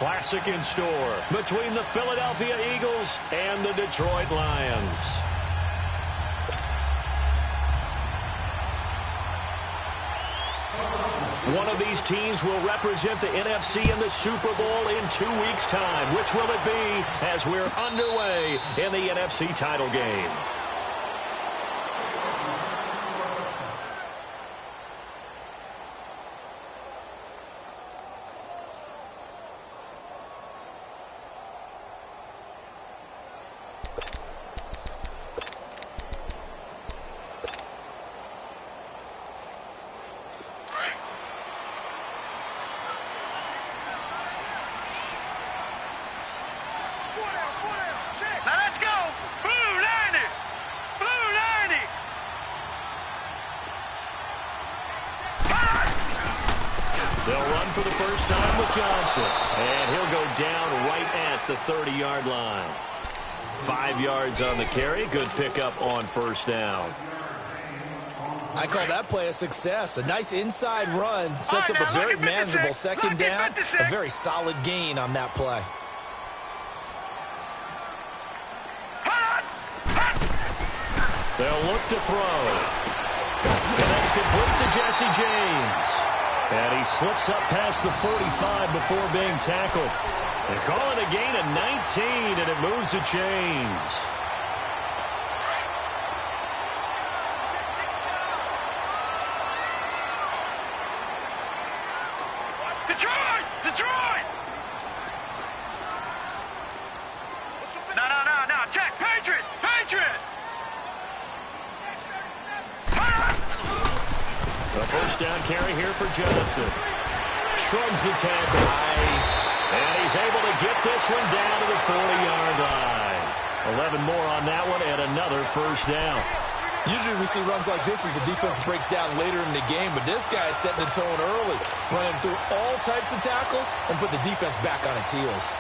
Classic in store between the Philadelphia Eagles and the Detroit Lions. One of these teams will represent the NFC in the Super Bowl in 2 weeks' time. Which will it be as we're underway in the NFC title game? They'll run for the first time with Johnson. And he'll go down right at the 30-yard line. 5 yards on the carry. Good pickup on first down. I call that play a success. A nice inside run. Sets up a very manageable second down. A very solid gain on that play. They'll look to throw. And that's complete to Jesse James. And he slips up past the 45 before being tackled. They call it a gain of 19, and it moves the chains. Detroit! Detroit! No. Check. Patriot! Patriot! A first down carry here for Johnson. Shrugs the tackle. Nice. And he's able to get this one down to the 40-yard line. 11 more on that one and another first down. Usually we see runs like this as the defense breaks down later in the game, but this guy is setting the tone early, running through all types of tackles and put the defense back on its heels.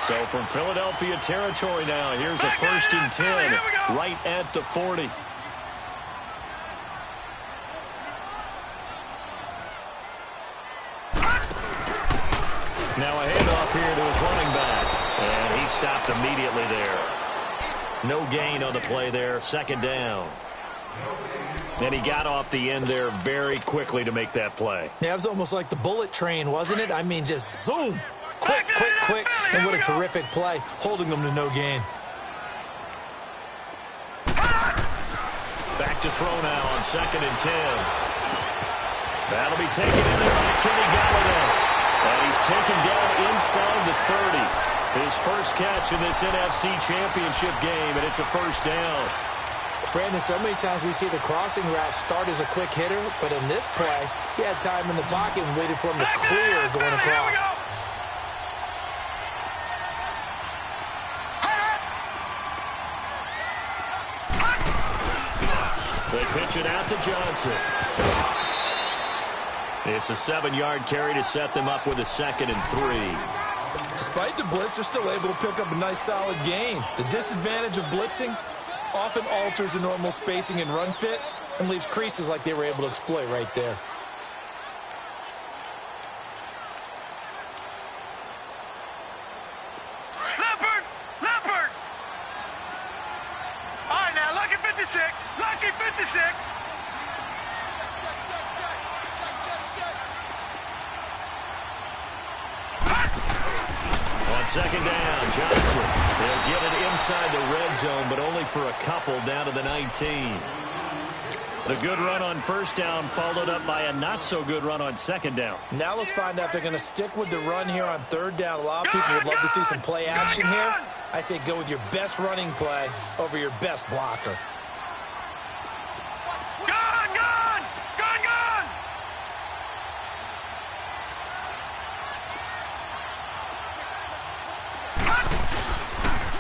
So from Philadelphia territory now, here's a first and 10 right at the 40. Now a handoff here to his running back. And he stopped immediately there. No gain on the play there. Second down. And he got off the end there very quickly to make that play. Yeah, it was almost like the bullet train, wasn't it? I mean, just zoom. Quick. And what a terrific play, holding them to no gain. Back to throw now on 2nd and 10. That'll be taken in there by Kenny Galladay. And he's taken down inside the 30. His first catch in this NFC Championship game, and it's a first down. Brandon, so many times we see the crossing route start as a quick hitter, but in this play, he had time in the pocket and waited for him to clear going across. They pitch it out to Johnson. It's a 7-yard carry to set them up with a 2nd and 3. Despite the blitz, they're still able to pick up a nice solid gain. The disadvantage of blitzing often alters the normal spacing and run fits and leaves creases like they were able to exploit right there. Leopard! All right, now, lucky 56. Lucky 56. On 2nd down, Johnson. They'll get it inside the red zone, but only for a couple down to the 19. The good run on first down followed up by a not-so-good run on 2nd down. Now let's find out if they're going to stick with the run here on 3rd down. A lot of people would love to see some play action here. I say go with your best running play over your best blocker.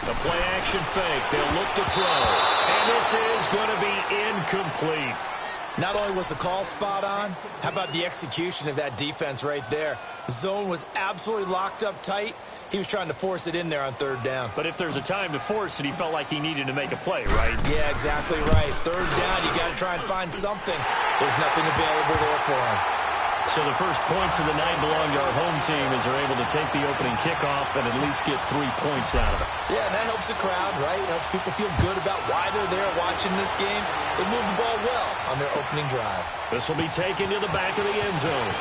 The play-action fake. They'll look to throw. And this is going to be incomplete. Not only was the call spot on, how about the execution of that defense right there? The zone was absolutely locked up tight. He was trying to force it in there on 3rd down. But if there's a time to force it, he felt like he needed to make a play, right? Yeah, exactly right. 3rd down, you got to try and find something. There's nothing available there for him. So the first points of the night belong to our home team as they're able to take the opening kickoff and at least get 3 points out of it. Yeah, and that helps the crowd, right? It helps people feel good about why they're there watching this game. They moved the ball well on their opening drive. This will be taken to the back of the end zone.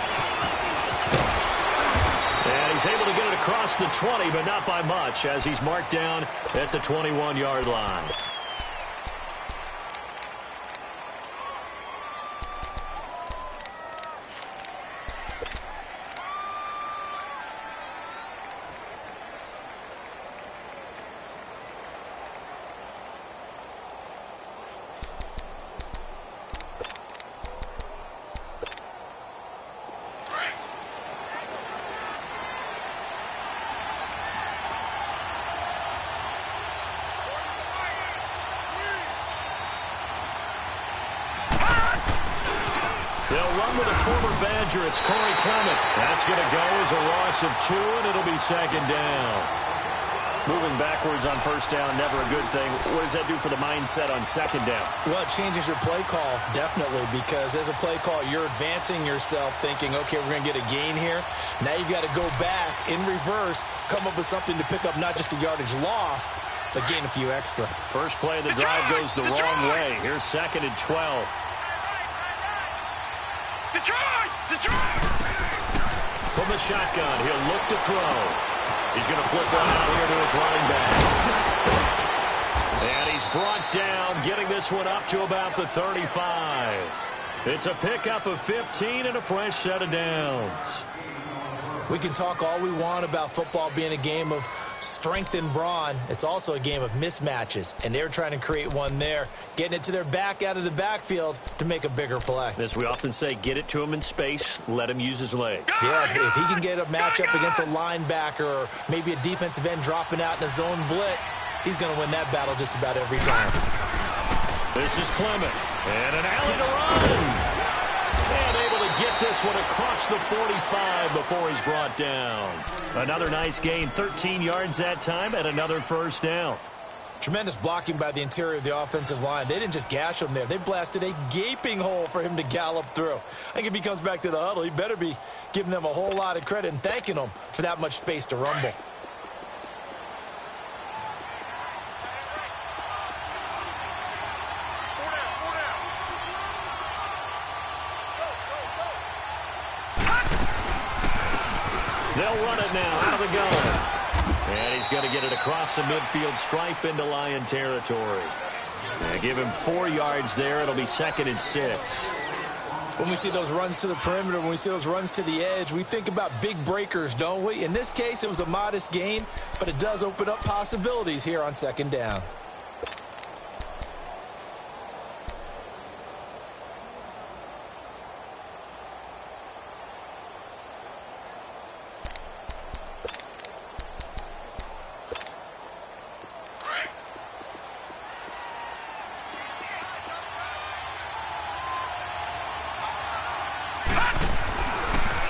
And he's able to get it across the 20, but not by much as he's marked down at the 21-yard line. They'll run with a former Badger. It's Corey Clement. That's going to go as a loss of 2, and it'll be second down. Moving backwards on first down, never a good thing. What does that do for the mindset on second down? Well, it changes your play call, definitely, because as a play call, you're advancing yourself thinking, okay, we're going to get a gain here. Now you've got to go back in reverse, come up with something to pick up not just the yardage lost, but gain a few extra. First play of the drive goes the wrong way. Here's second and 12. Detroit! From the shotgun, he'll look to throw. He's going to flip one out here to his running back. And he's brought down, getting this one up to about the 35. It's a pickup of 15 and a fresh set of downs. We can talk all we want about football being a game of strength and brawn. It's also a game of mismatches, and they're trying to create one there, getting it to their back out of the backfield to make a bigger play. As we often say, get it to him in space, let him use his leg. Yeah, if he can get a matchup against a linebacker or maybe a defensive end dropping out in a zone blitz, he's going to win that battle just about every time. This is Clement, and an alley to run. And able to get this one across the 45 before he's brought down. Another nice gain, 13 yards that time, and another first down. Tremendous blocking by the interior of the offensive line. They didn't just gash him there. They blasted a gaping hole for him to gallop through. I think if he comes back to the huddle, he better be giving them a whole lot of credit and thanking them for that much space to rumble. They'll run it now out of the gun. And he's going to get it across the midfield stripe into Lion territory. And give him 4 yards there. It'll be second and 6. When we see those runs to the perimeter, when we see those runs to the edge, we think about big breakers, don't we? In this case, it was a modest gain, but it does open up possibilities here on second down.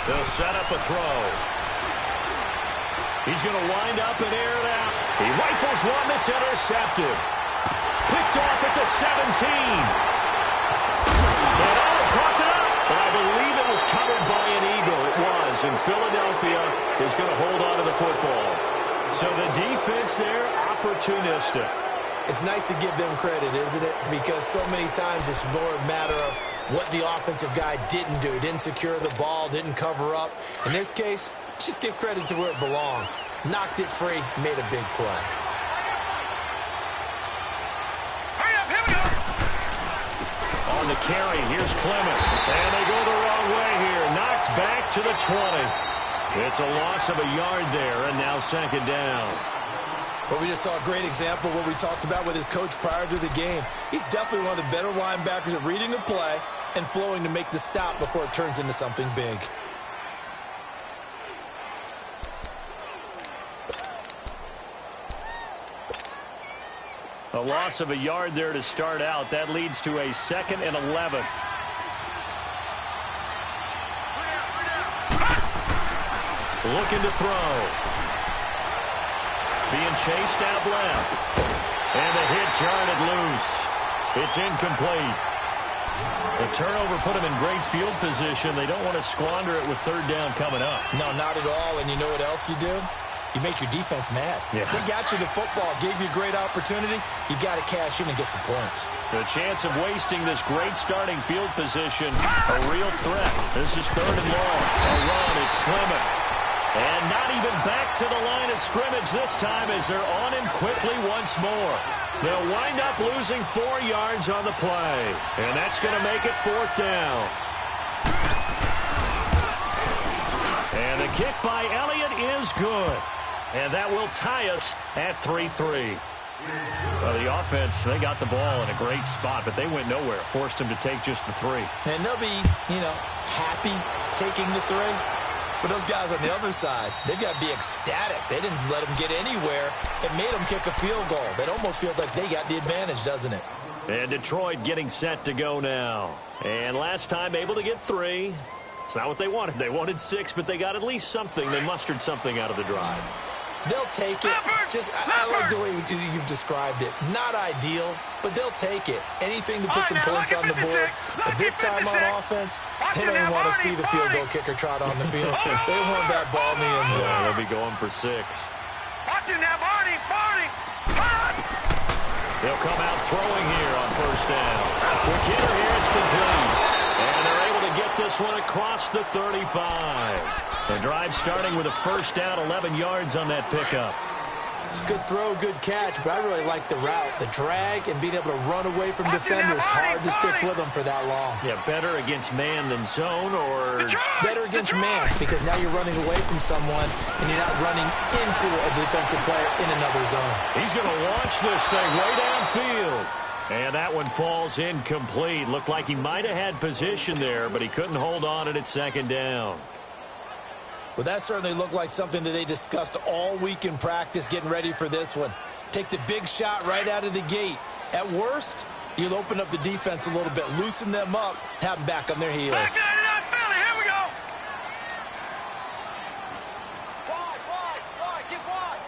They'll set up a throw. He's going to wind up and air it out. He rifles one that's intercepted. Picked off at the 17. And caught it up. But I believe it was covered by an eagle. It was. And Philadelphia is going to hold on to the football. So the defense there, opportunistic. It's nice to give them credit, isn't it? Because so many times it's more a matter of what the offensive guy didn't do. He didn't secure the ball, didn't cover up. In this case, let's just give credit to where it belongs. Knocked it free, made a big play. Hurry up, here we go. On the carry, here's Clement. And they go the wrong way here. Knocked back to the 20. It's a loss of a yard there, and now second down. But we just saw a great example of what we talked about with his coach prior to the game. He's definitely one of the better linebackers at reading a play and flowing to make the stop before it turns into something big. A loss of a yard there to start out. That leads to a second and 11. Looking to throw. Being chased out left. And the hit jarred it loose. It's incomplete. The turnover put them in great field position. They don't want to squander it with third down coming up. No, not at all. And you know what else you do? You make your defense mad. Yeah. They got you the football, gave you a great opportunity. You got to cash in and get some points. The chance of wasting this great starting field position, a real threat. This is third and long. A run, it's Clement. And not even back to the line of scrimmage this time as they're on him quickly once more. They'll wind up losing 4 yards on the play. And that's going to make it fourth down. And the kick by Elliott is good. And that will tie us at 3-3. Well, the offense, they got the ball in a great spot, but they went nowhere. Forced them to take just the 3. And they'll be, happy taking the 3. But those guys on the other side, they've got to be ecstatic. They didn't let them get anywhere. It made them kick a field goal. It almost feels like they got the advantage, doesn't it? And Detroit getting set to go now. And last time able to get 3. It's not what they wanted. They wanted 6, but they got at least something. They mustered something out of the drive. They'll take it. I like the way you've described it. Not ideal, but they'll take it. Anything to put some points on the board. But this time on offense, they don't even want to see the field goal kicker trot on the field. They want that ball in the end zone. They'll be going for 6. Watch him now, Barney. They'll come out throwing here on first down. Quick hitter here, it's complete. And they're able to get this one across the 35. The drive starting with a first down, 11 yards on that pickup. Good throw, good catch, but I really like the route. The drag and being able to run away from defenders, hard to stick with them for that long. Yeah, better against man than zone, or better against man, because now you're running away from someone and you're not running into a defensive player in another zone. He's going to launch this thing way downfield. And that one falls incomplete. Looked like he might have had position there, but he couldn't hold on at second down. Well, that certainly looked like something that they discussed all week in practice getting ready for this one. Take the big shot right out of the gate. At worst, you'll open up the defense a little bit, loosen them up, have them back on their heels. Back out of Philly. Here we go. Wide. Get wide.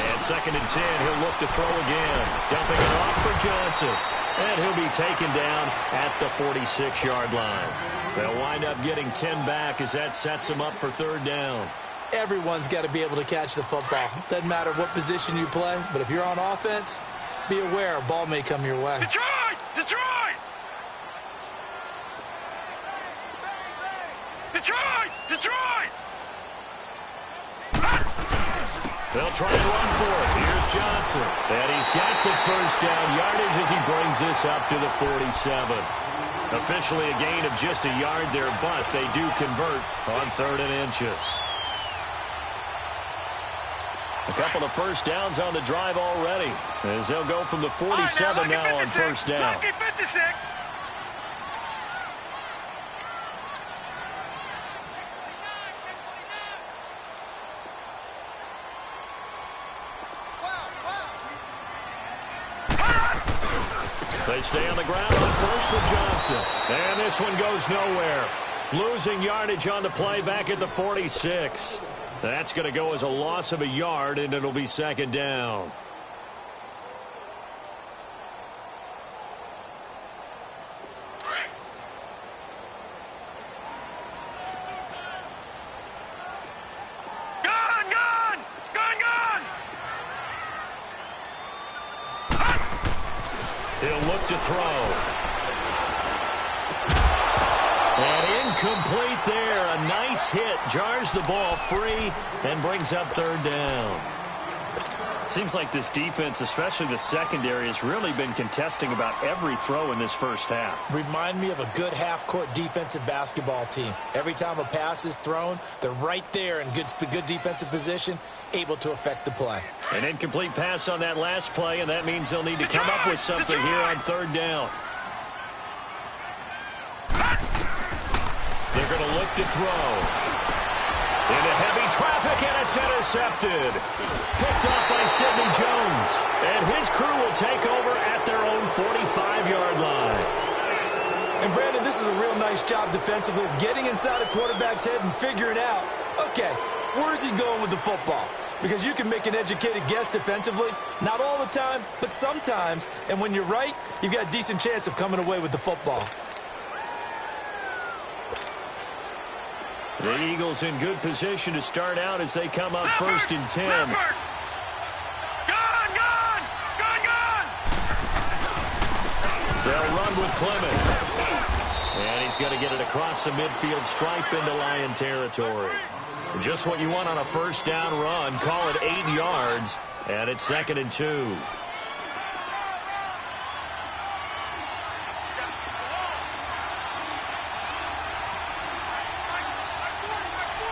And second and 10, he'll look to throw again. Dumping it off for Johnson. And he'll be taken down at the 46-yard line. They'll wind up getting 10 back as that sets them up for third down. Everyone's got to be able to catch the football. Doesn't matter what position you play, but if you're on offense, be aware a ball may come your way. Detroit! They'll try and run for it. Here's Johnson. And he's got the first down yardage as he brings this up to the 47. Officially a gain of just a yard there, but they do convert on 3rd and inches. A couple of first downs on the drive already, as they'll go from the 47 now on first down. Lucky 56. They stay on the ground on first with Johnson. And this one goes nowhere. Losing yardage on the play back at the 46. That's going to go as a loss of a yard, and it'll be second down. He'll look to throw. And incomplete there. A nice hit. Jars the ball free and brings up third down. Seems like this defense, especially the secondary, has really been contesting about every throw in this first half. Remind me of a good half-court defensive basketball team. Every time a pass is thrown, they're right there in good defensive position, able to affect the play. An incomplete pass on that last play, and that means they'll need to come up with something here on third down. They're going to look to throw. Into heavy traffic, and it's intercepted. Picked off by Sidney Jones. And his crew will take over at their own 45-yard line. And, Brandon, this is a real nice job defensively of getting inside a quarterback's head and figuring out, okay, where's he going with the football? Because you can make an educated guess defensively. Not all the time, but sometimes. And when you're right, you've got a decent chance of coming away with the football. The Eagles in good position to start out as they come up first and 10. Gone! They'll run with Clement. And he's going to get it across the midfield stripe into Lion territory. Just what you want on a first down run. Call it 8 yards. And it's 2nd and 2.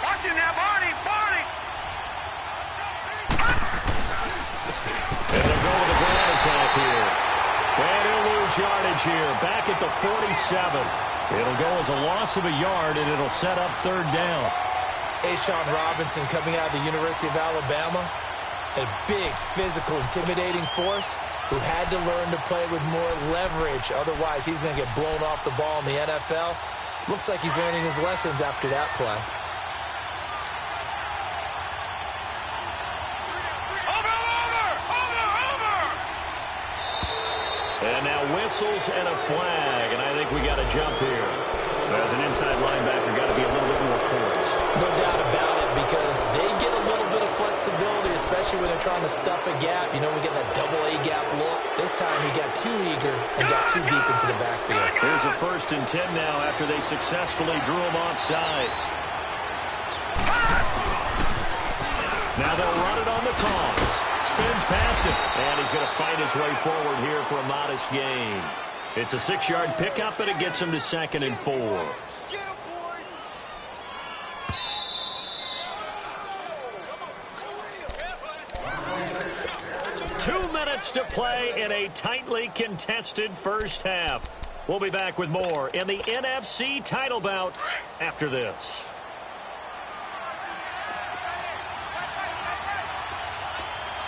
Watch him now, Barney! And they'll go with a ground attack here. And he'll lose yardage here. Back at the 47. It'll go as a loss of a yard, and it'll set up 3rd down. Sean Robinson coming out of the University of Alabama. A big, physical, intimidating force who had to learn to play with more leverage. Otherwise, he's going to get blown off the ball in the NFL. Looks like he's learning his lessons after that play. And now whistles and a flag, and I think we got a jump here. As an inside linebacker, got to be a little bit more poised. No doubt about it, because they get a little bit of flexibility, especially when they're trying to stuff a gap. You know, we get that double A gap look. This time he got too eager and got too deep into the backfield. Here's a 1st and 10 now after they successfully drew him off sides. Now they'll run it on the toss. Spins past him, and he's going to fight his way forward here for a modest gain. It's a 6-yard pickup, and it gets him to 2nd and 4. 2 minutes to play in a tightly contested first half. We'll be back with more in the NFC title bout after this.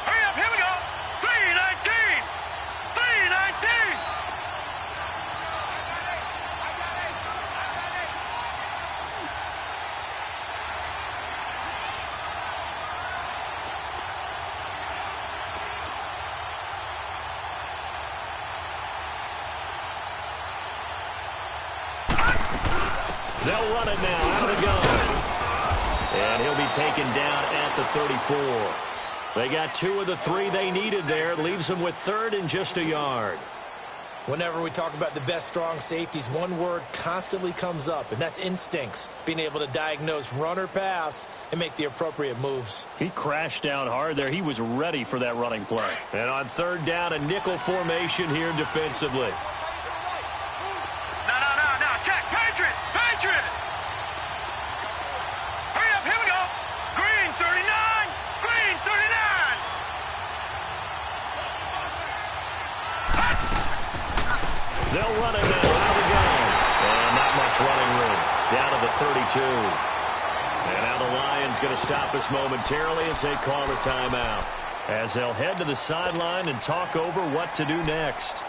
Hurry up, here we go! 319! 319! They'll run it now out of the gun. And he'll be taken down at the 34. They got 2 of the 3 they needed there. Leaves them with 3rd and just a yard. Whenever we talk about the best strong safeties, one word constantly comes up, and that's instincts. Being able to diagnose run or pass and make the appropriate moves. He crashed down hard there. He was ready for that running play. And on 3rd down, a nickel formation here defensively. No, check! Patriot! Hurry up, here we go! Green 39! Green 39! They'll run it now out of the gun. And not much running room. Down to the 32. And now the Lions going to stop us momentarily as they call a timeout. As they'll head to the sideline and talk over what to do next.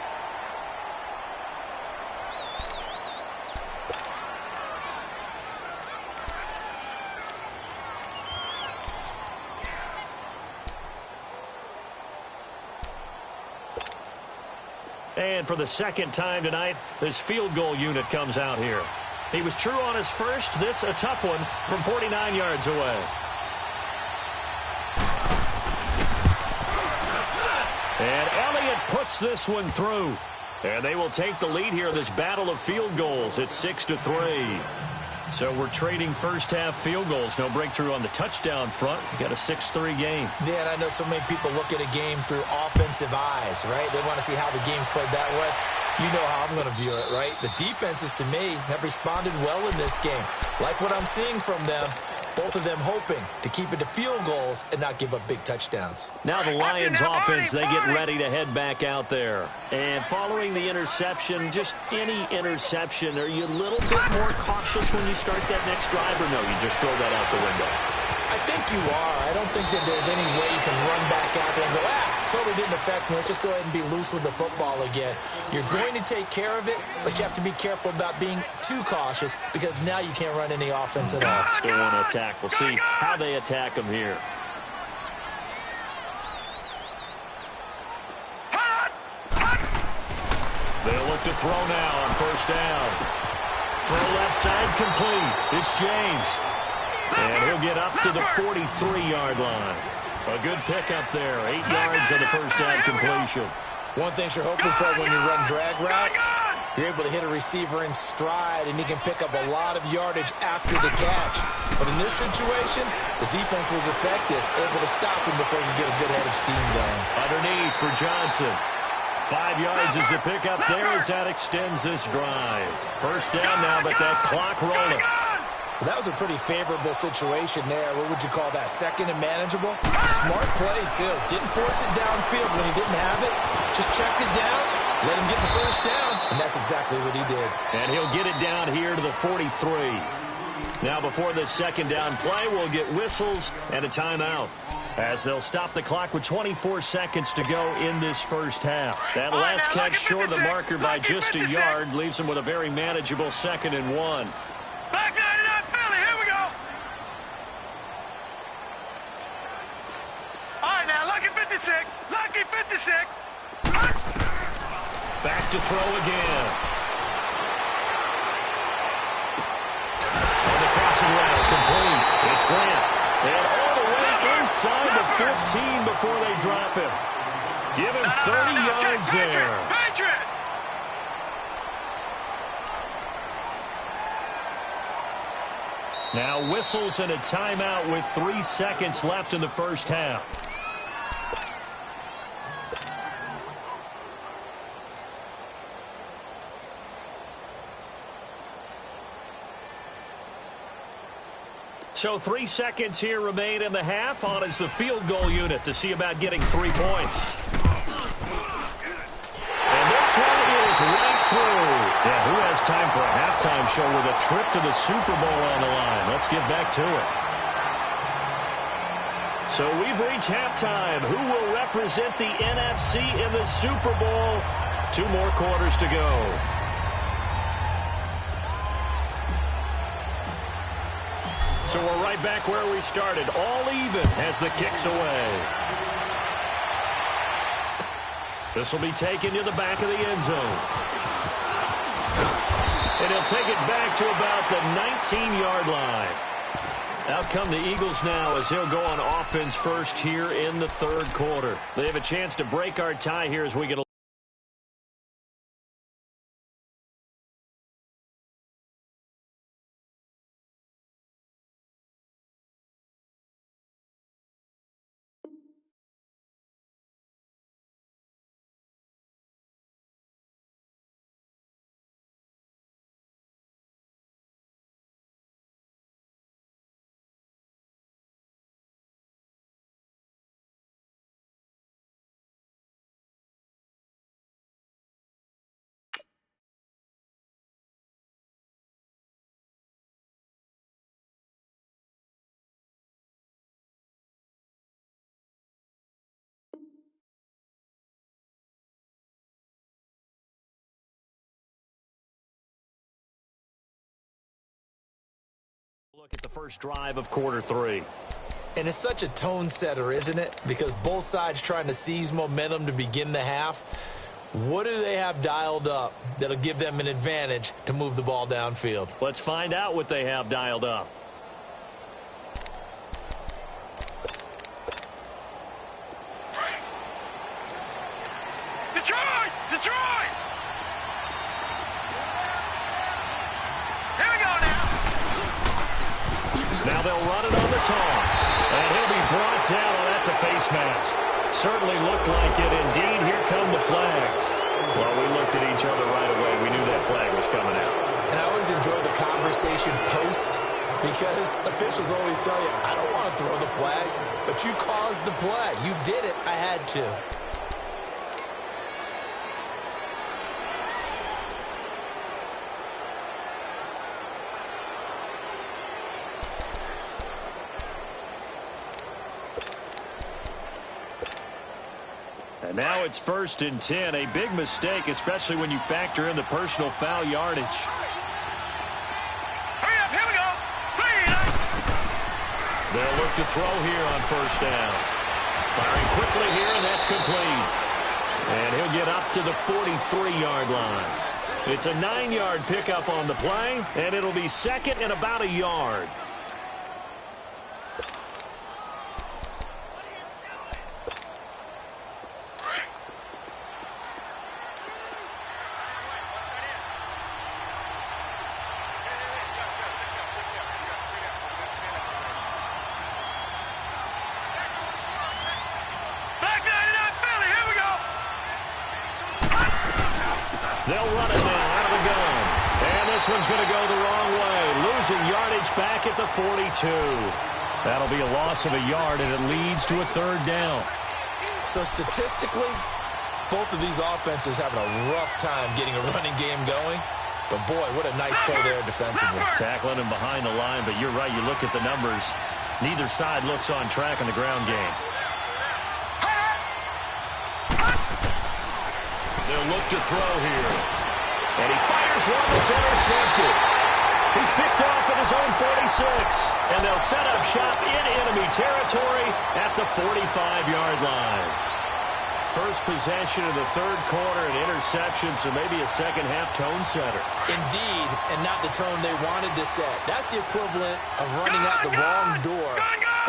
And for the 2nd time tonight, this field goal unit comes out here. He was true on his first. This a tough one from 49 yards away. And Elliott puts this one through. And they will take the lead here in this battle of field goals. It's 6-3. So we're trading first half field goals. No breakthrough on the touchdown front. We got a 6-3 game. Yeah, and I know so many people look at a game through offensive eyes, right? They want to see how the game's played that way. You know how I'm going to view it, right? The defenses, to me, have responded well in this game. Like what I'm seeing from them. Both of them hoping to keep it to field goals and not give up big touchdowns. Now the Lions offense, they get ready to head back out there. And following the interception, just any interception, are you a little bit more cautious when you start that next drive, or no, you just throw that out the window? I think you are. I don't think that there's any way you can run back out there and go, totally didn't affect me. Let's just go ahead and be loose with the football again. You're going to take care of it, but you have to be careful about being too cautious because now you can't run any offense at all. Still want to attack. We'll see how they attack them here. look to throw now on first down. Throw left side complete. It's James. And he'll get up to the 43-yard line. A good pickup there. 8 yards on the first down completion. One thing you're hoping for when you run drag routes, you're able to hit a receiver in stride, and he can pick up a lot of yardage after the catch. But in this situation, the defense was effective, able to stop him before he could get a good head of steam going. Underneath for Johnson. 5 yards is the pickup there as that extends this drive. First down now, but that clock rolling. Well, that was a pretty favorable situation there. What would you call that? Second and manageable? Smart play, too. Didn't force it downfield when he didn't have it. Just checked it down, let him get the first down, and that's exactly what he did. And he'll get it down here to the 43. Now before the second down play, we'll get whistles and a timeout, as they'll stop the clock with 24 seconds to go in this first half. That last catch short of the marker by just a yard leaves them with a very manageable 2nd and 1. Back 99 Philly, here we go. All right, now, lucky 56. Lucky 56. Back to throw again. On the crossing route, complete. It's Grant. And all the way inside the 15 before they drop him. Give him 30 yards there. Patriot. Now whistles and a timeout with 3 seconds left in the first half. So 3 seconds here remain in the half. On is the field goal unit to see about getting 3 points. And this one is right through. Yeah, who has time for a halftime show with a trip to the Super Bowl on the line? Let's get back to it. So we've reached halftime. Who will represent the NFC in the Super Bowl? 2 more quarters to go. So we're right back where we started. All even as the kick's away. This will be taken to the back of the end zone. And he'll take it back to about the 19-yard line. Out come the Eagles now as they'll go on offense first here in the 3rd quarter. They have a chance to break our tie here as we get a look at the first drive of quarter 3. And it's such a tone setter, isn't it? Because both sides trying to seize momentum to begin the half. What do they have dialed up that'll give them an advantage to move the ball downfield? Let's find out what they have dialed up. Detroit! Detroit! Here we go now. Now they'll run it on the toss. And he'll be brought down. Oh, that's a face mask. Certainly looked like it. Indeed, here come the flags. Well, we looked at each other right away. We knew that flag was coming out. And I always enjoy the conversation post, because officials always tell you, I don't want to throw the flag, but you caused the play. You did it. I had to. And now it's 1st and 10. A big mistake, especially when you factor in the personal foul yardage. Hurry up, here we go. Clean. They'll look to throw here on first down. Firing quickly here, and that's complete. And he'll get up to the 43-yard line. It's a 9-yard pickup on the play, and it'll be second and about a yard. They'll run it now out of the gun. And this one's going to go the wrong way. Losing yardage back at the 42. That'll be a loss of a yard, and it leads to a third down. So statistically, both of these offenses having a rough time getting a running game going. But, boy, what a nice play there defensively. Tackling him behind the line, but you're right. You look at the numbers. Neither side looks on track in the ground game. They'll look to throw here. And he fires one that's intercepted. He's picked off at his own 46. And they'll set up shop in enemy territory at the 45-yard line. First possession of the third quarter, an interception, so maybe a second-half tone setter. Indeed, and not the tone they wanted to set. That's the equivalent of running out the wrong door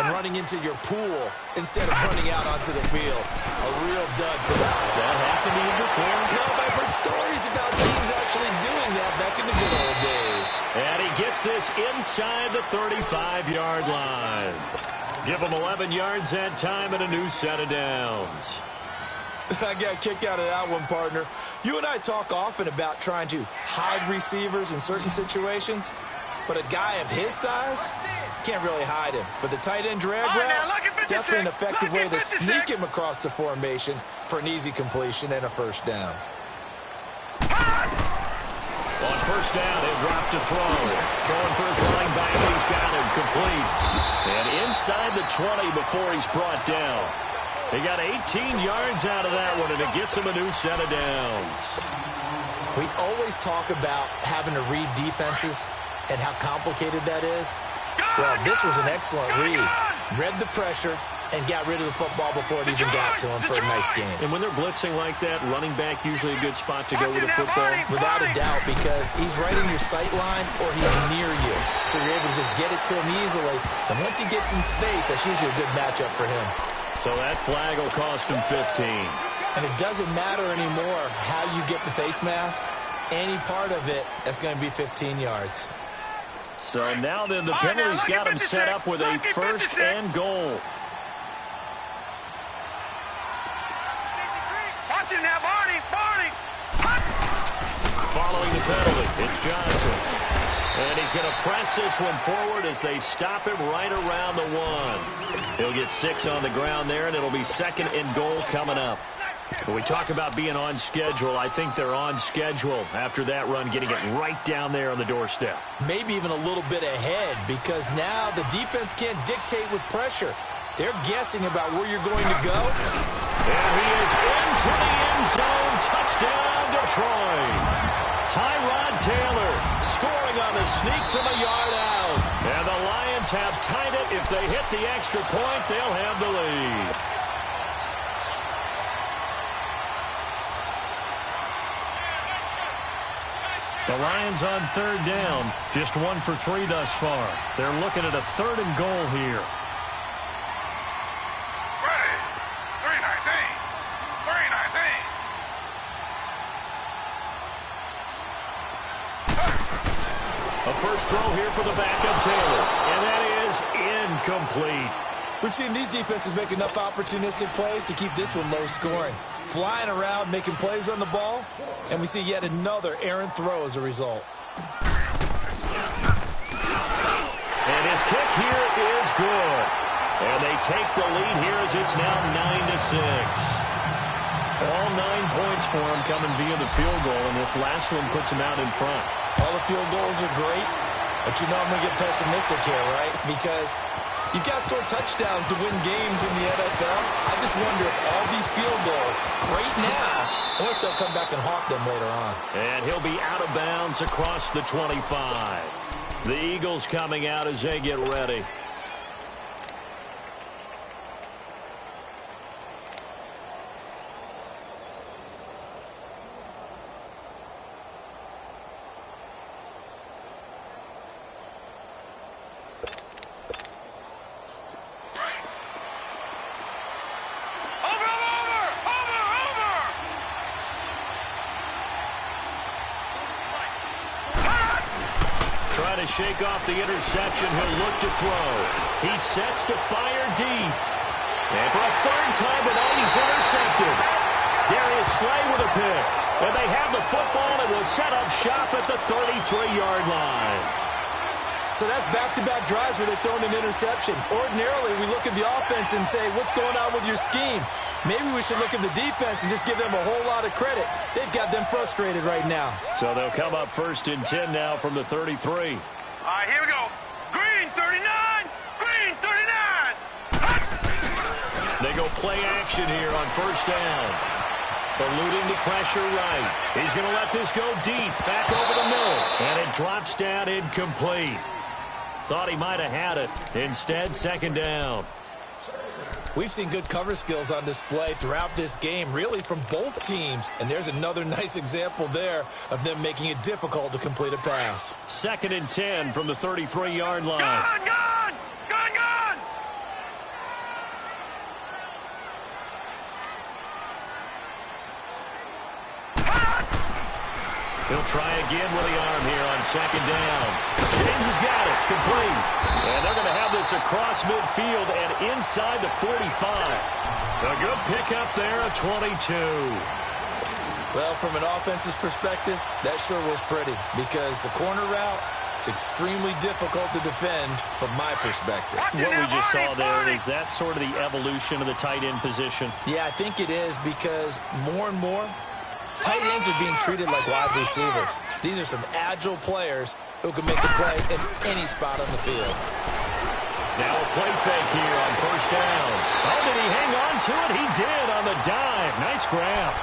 and running into your pool instead of running out onto the field. A real dud for that. Has that happened to you before? No, but I've heard stories about teams actually doing that back in the good old days. And he gets this inside the 35-yard line. Give him 11 yards that time and a new set of downs. I got a kick out of that one, partner. You and I talk often about trying to hide receivers in certain situations, but a guy of his size can't really hide him. But the tight end drag route, definitely an effective way to sneak him across the formation for an easy completion and a first down. On first down, he'll drop to throw. Throwing for his running back, he's got him complete. And inside the 20 before he's brought down. He got 18 yards out of that one, and it gets him a new set of downs. We always talk about having to read defenses and how complicated that is. Well, this was an excellent read. Read the pressure and got rid of the football before it even got to him for a nice game. And when they're blitzing like that, running back usually a good spot to go with the football. Without a doubt, because he's right in your sight line or he's near you. So you're able to just get it to him easily. And once he gets in space, that's usually a good matchup for him. So that flag will cost him 15. And it doesn't matter anymore how you get the face mask. Any part of it, that's going to be 15 yards. So now then the penalty's got him set up with a first and goal. Watch it now, Barney. Following the penalty, it's Johnson. And he's going to press this one forward as they stop him right around the 1. He'll get 6 on the ground there, and it'll be second and goal coming up. When we talk about being on schedule, I think they're on schedule after that run, getting it right down there on the doorstep. Maybe even a little bit ahead, because now the defense can't dictate with pressure. They're guessing about where you're going to go. And he is into the end zone. Touchdown, Detroit. Tyrod Taylor scoring on the sneak from a yard out. And the Lions have tied it. If they hit the extra point, they'll have the lead. The Lions on third down. Just 1 for 3 thus far. They're looking at a third and goal here. A first throw here for the backup Taylor. And that is incomplete. We've seen these defenses make enough opportunistic plays to keep this one low scoring. Flying around, making plays on the ball, and we see yet another errant throw as a result. And his kick here is good. And they take the lead here as it's now 9-6. All 9 points for him coming via the field goal, and this last one puts him out in front. All the field goals are great, but you know I'm going to get pessimistic here, right? Because you've got to score touchdowns to win games in the NFL. I just wonder if all these field goals, great now, or if they'll come back and haunt them later on. And he'll be out of bounds across the 25. The Eagles coming out as they get ready. to shake off the interception. He'll look to throw. He sets to fire deep. And for a third time tonight, he's intercepted. Darius Slay with a pick. And they have the football and will set up shop at the 33-yard line. So that's back-to-back drives where they've thrown an interception. Ordinarily, we look at the offense and say, what's going on with your scheme? Maybe we should look at the defense and just give them a whole lot of credit. They've got them frustrated right now. So they'll come up 1st and 10 now from the 33. All right, here we go. Green 39. Green 39. They go play action here on 1st down. Eluding the pressure right. He's going to let this go deep. Back over the middle. And it drops down incomplete. Thought he might have had it. Instead, 2nd down. We've seen good cover skills on display throughout this game, really from both teams. And there's another nice example there of them making it difficult to complete a pass. 2nd and 10 from the 33-yard line. Gone, gone, gone, gone. He'll try again with the arm here on 2nd down. James has got it. Complete. And they're going to have this across midfield and inside the 45. A good pickup there at 22. Well, from an offense's perspective, that sure was pretty because the corner route is extremely difficult to defend from my perspective. What we just saw there, is that sort of the evolution of the tight end position? Yeah, I think it is because more and more, tight ends are being treated like wide receivers. These are some agile players who can make a play in any spot on the field. Now a play fake here on 1st down. Oh, did he hang on to it? He did on the dive. Nice grab.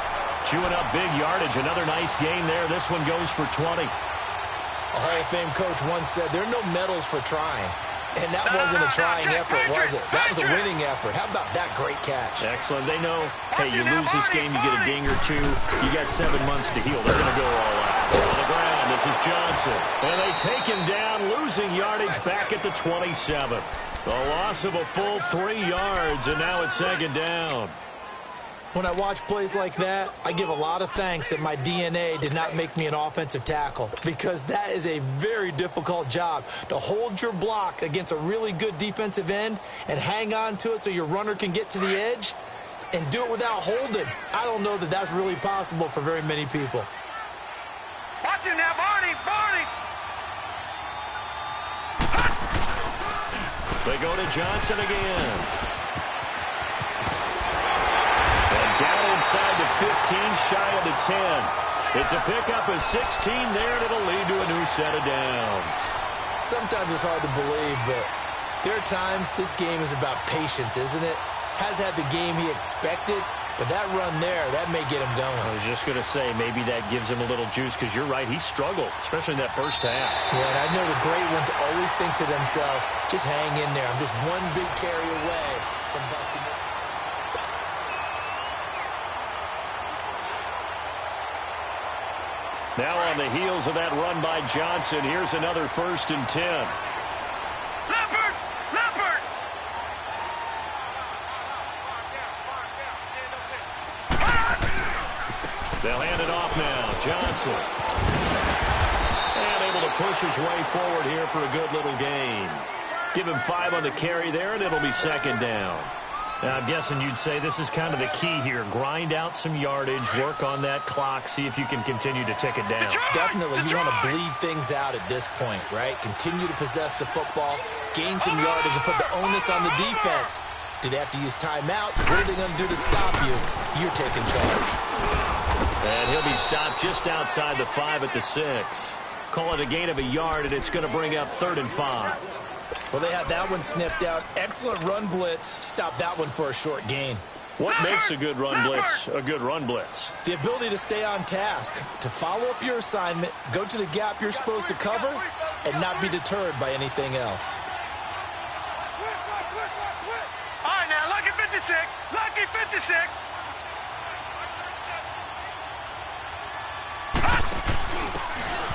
Chewing up big yardage. Another nice gain there. This one goes for 20. A Hall of Fame coach once said, there are no medals for trying. And that wasn't a trying effort, was it? That was a winning effort. How about that great catch? Excellent. They know, hey, you lose this game, you get a ding or two. You got 7 months to heal. They're going to go all out. On the ground, this is Johnson. And they take him down, losing yardage back at the 27. A loss of a full 3 yards, and now it's 2nd down. When I watch plays like that, I give a lot of thanks that my DNA did not make me an offensive tackle because that is a very difficult job to hold your block against a really good defensive end and hang on to it so your runner can get to the edge and do it without holding. I don't know that that's really possible for very many people. Watch him now, Barney, Barney. They go to Johnson again. Down inside the 15, shy of the 10. It's a pickup of 16 there, and it'll lead to a new set of downs. Sometimes it's hard to believe, but there are times this game is about patience, isn't it? Has had the game he expected, but that run there, that may get him going. I was just going to say, maybe that gives him a little juice, because you're right, he struggled, especially in that first half. Yeah, and I know the great ones always think to themselves, just hang in there. I'm just one big carry away from busting it. Now on the heels of that run by Johnson, here's another 1st and 10. Leopard, Leopard. They'll hand it off now. Johnson. And able to push his way forward here for a good little gain. Give him 5 on the carry there, and it'll be 2nd down. Now, I'm guessing you'd say this is kind of the key here. Grind out some yardage, work on that clock, see if you can continue to tick it down. Definitely, you want to bleed things out at this point, right? Continue to possess the football, gain some yardage, and put the onus on the defense. Do they have to use timeouts? What are they going to do to stop you? You're taking charge. And he'll be stopped just outside the 5 at the 6. Call it a gain of a yard, and it's going to bring up 3rd and 5. Well, they had that one sniffed out. Excellent run blitz. Stop that one for a short gain. What makes a good run blitz a good run blitz? The ability to stay on task, to follow up your assignment, go to the gap you're supposed to cover, and not be deterred by anything else. All right, now, lucky 56. Lucky 56.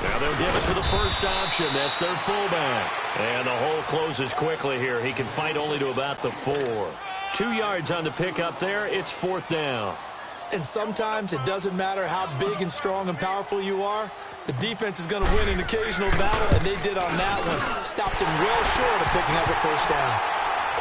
Now they'll give it to the first option. That's their fullback. And the hole closes quickly here. He can fight only to about the 4. 2 yards on the pickup there. It's 4th down. And sometimes it doesn't matter how big and strong and powerful you are. The defense is going to win an occasional battle, and they did on that one. Stopped him well short of picking up a first down.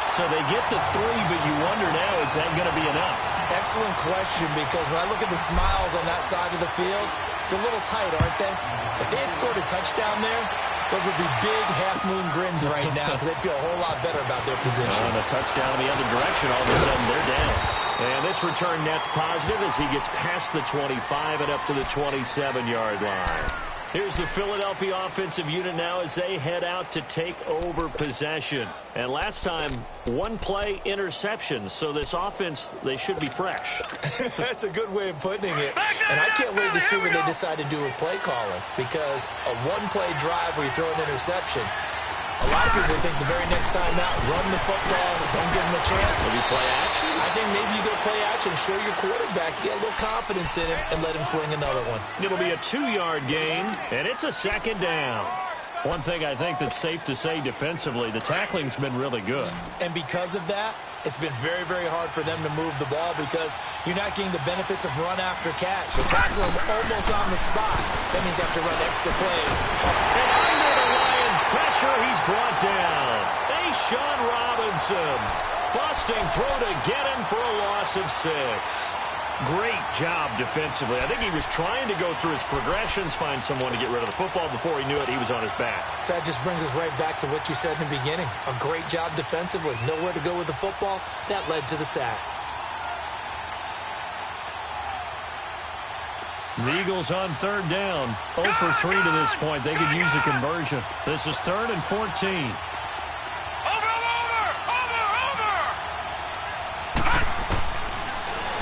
So they get the 3, but you wonder now, is that going to be enough? Excellent question, because when I look at the smiles on that side of the field, it's a little tight, aren't they? If they had scored a touchdown there, those would be big half-moon grins right now because they'd feel a whole lot better about their position. On a touchdown in the other direction, all of a sudden they're down. And this return net's positive as he gets past the 25 and up to the 27-yard line. Here's the Philadelphia offensive unit now as they head out to take over possession. And last time, one play interception. So this offense, they should be fresh. That's a good way of putting it. And I can't wait to see what they decide to do with play calling. Because a one-play drive where you throw an interception, a lot of people think the very next time out, run the football, don't give them a chance. Maybe play action? I think maybe you go play action, show your quarterback, get a little confidence in him, and let him fling another one. It'll be a 2-yard gain, and it's a second down. One thing I think that's safe to say defensively, the tackling's been really good. And because of that, it's been very, very hard for them to move the ball because you're not getting the benefits of run after catch. You're tackling them almost on the spot. That means you have to run extra plays. And under the Lions' pressure, he's brought down. Sean Robinson busting through to get him for a loss of 6. Great job defensively. I think he was trying to go through his progressions, find someone to get rid of the football. Before he knew it, he was on his back. So that just brings us right back to what you said in the beginning. A great job defensively. Nowhere to go with the football. That led to the sack. The Eagles on third down. 0 for 3 to this point. They could use a conversion. This is 3rd and 14.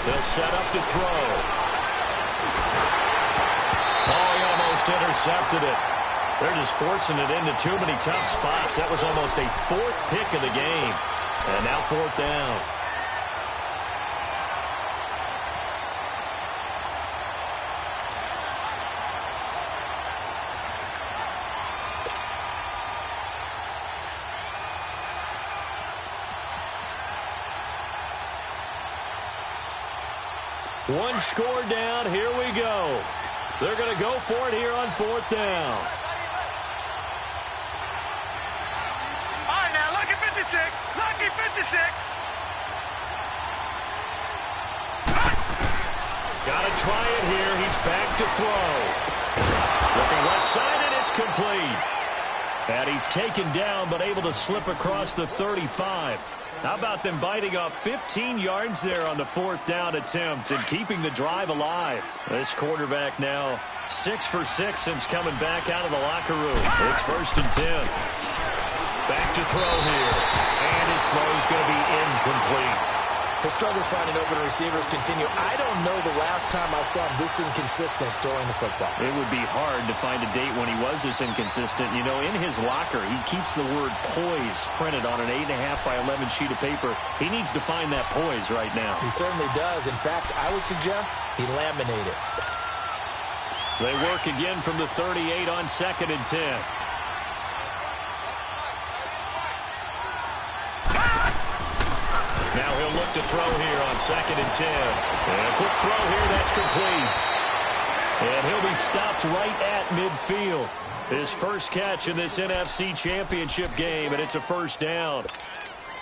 They'll set up to throw. Oh, he almost intercepted it. They're just forcing it into too many tough spots. That was almost a 4th pick of the game. And now 4th down. One score down. Here we go. They're going to go for it here on 4th down. All right, now, lucky 56. Lucky 56. Got to try it here. He's back to throw. Looking left side, and it's complete. And he's taken down, but able to slip across the 35. How about them biting off 15 yards there on the 4th down attempt and keeping the drive alive? This quarterback now 6 for 6 since coming back out of the locker room. It's 1st and 10. Back to throw here. And his throw is going to be incomplete. His struggles finding open receivers continue. I don't know the last time I saw him this inconsistent throwing the football. It would be hard to find a date when he was this inconsistent. You know, in his locker, he keeps the word poise printed on an 8.5 by 11 sheet of paper. He needs to find that poise right now. He certainly does. In fact, I would suggest he laminate it. They work again from the 38 on 2nd and 10. Now he'll look to throw here on 2nd and 10. And a quick throw here, that's complete. And he'll be stopped right at midfield. His first catch in this NFC Championship game, and it's a 1st down.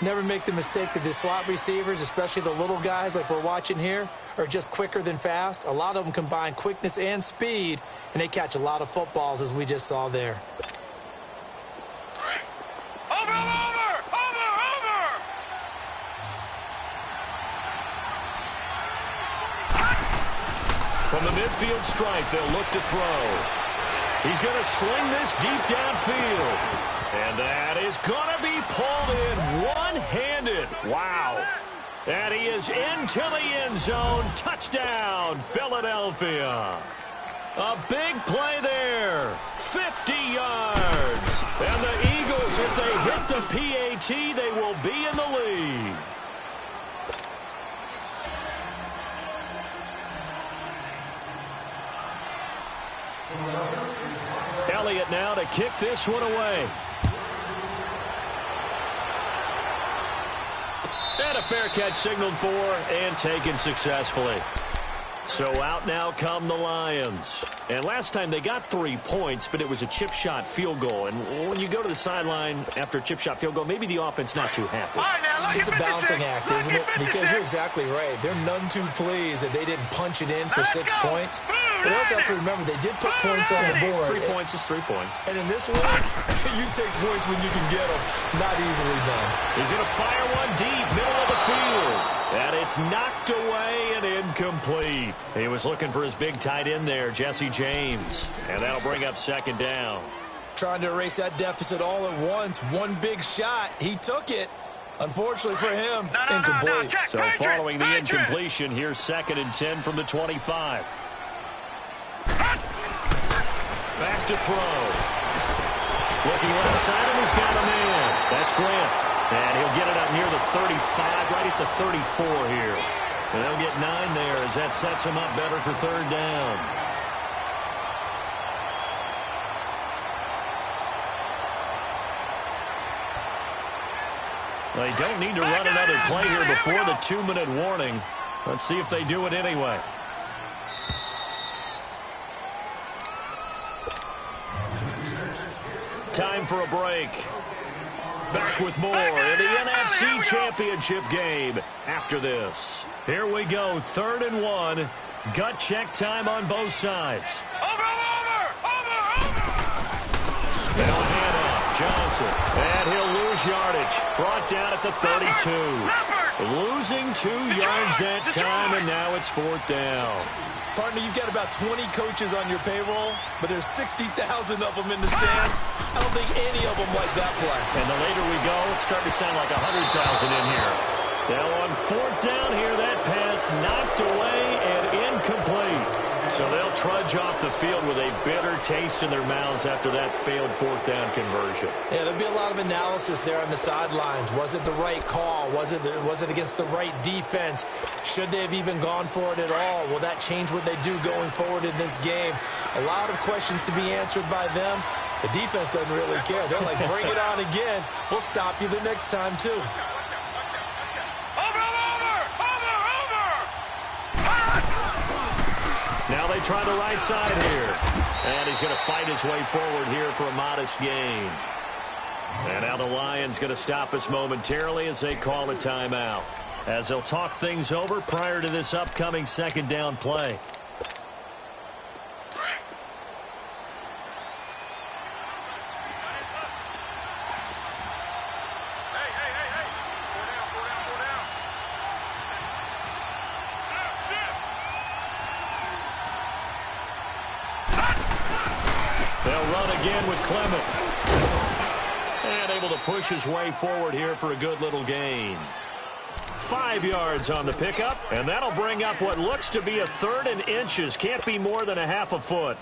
Never make the mistake that the slot receivers, especially the little guys like we're watching here, are just quicker than fast. A lot of them combine quickness and speed, and they catch a lot of footballs, as we just saw there. From the midfield stripe, they'll look to throw. He's going to sling this deep downfield. And that is going to be pulled in one-handed. Wow. And he is into the end zone. Touchdown, Philadelphia. A big play there. 50 yards. And the Eagles, if they hit the PAT, they will be in the lead. Elliott now to kick this one away. And a fair catch signaled for and taken successfully. So out now come the Lions. And last time they got 3 points, but it was a chip shot field goal. And when you go to the sideline after a chip shot field goal, maybe the offense not too happy. It's a balancing act, isn't it? Because you're exactly right. They're none too pleased that they didn't punch it in for 6 points. But also have to remember, they did put points on the board. 3 points is 3 points. And in this league, you take points when you can get them. Not easily done. He's going to fire one deep, middle of the field. And it's knocked away and incomplete. He was looking for his big tight end there, Jesse James. And that'll bring up second down. Trying to erase that deficit all at once. One big shot. He took it. Unfortunately for him, incomplete. So following the incompletion, here's 2nd and 10 from the 25. Back to throw. Looking right side of him, he's got a man. That's Grant. And he'll get it up near the 35, right at the 34 here. And they'll get 9 there as that sets him up better for 3rd down. They don't need to run another play here before the 2-minute warning. Let's see if they do it anyway. Time for a break. Back with more in the NFC Championship game after this. Here we go, 3rd and 1. Gut check time on both sides. Over! They'll hand off Johnson. And he'll lose yardage. Brought down at the 32. Losing 2 yards that time, and now it's 4th down. Partner, you've got about 20 coaches on your payroll, but there's 60,000 of them in the stands. I don't think any of them like that play. And the later we go, it's starting to sound like 100,000 in here. Now on 4th down here, that pass knocked away and incomplete. So they'll trudge off the field with a bitter taste in their mouths after that failed 4th down conversion. Yeah, there'll be a lot of analysis there on the sidelines. Was it the right call? Was it against the right defense? Should they have even gone for it at all? Will that change what they do going forward in this game? A lot of questions to be answered by them. The defense doesn't really care. They're like, bring it on again. We'll stop you the next time, too. Now they try the right side here. And he's going to fight his way forward here for a modest gain. And now the Lions going to stop us momentarily as they call a timeout, as they'll talk things over prior to this upcoming 2nd down play. They'll run again with Clement. And able to push his way forward here for a good little gain. 5 yards on the pickup, and that'll bring up what looks to be a 3rd and inches. Can't be more than a half a foot.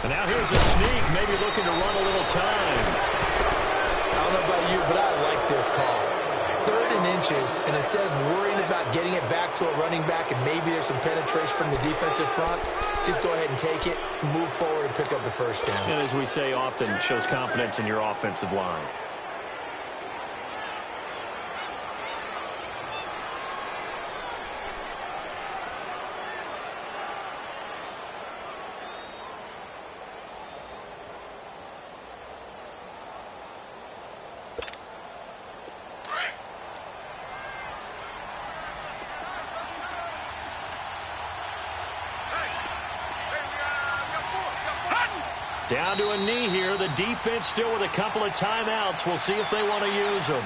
And now here's a sneak, maybe looking to run a little time. I don't know about you, but I like this call. 3rd and inches, and instead of worrying about getting it back to a running back and maybe there's some penetration from the defensive front, just go ahead and take it, move forward, and pick up the 1st down. And as we say often, shows confidence in your offensive line. Down to a knee here. The defense still with a couple of timeouts. We'll see if they want to use them.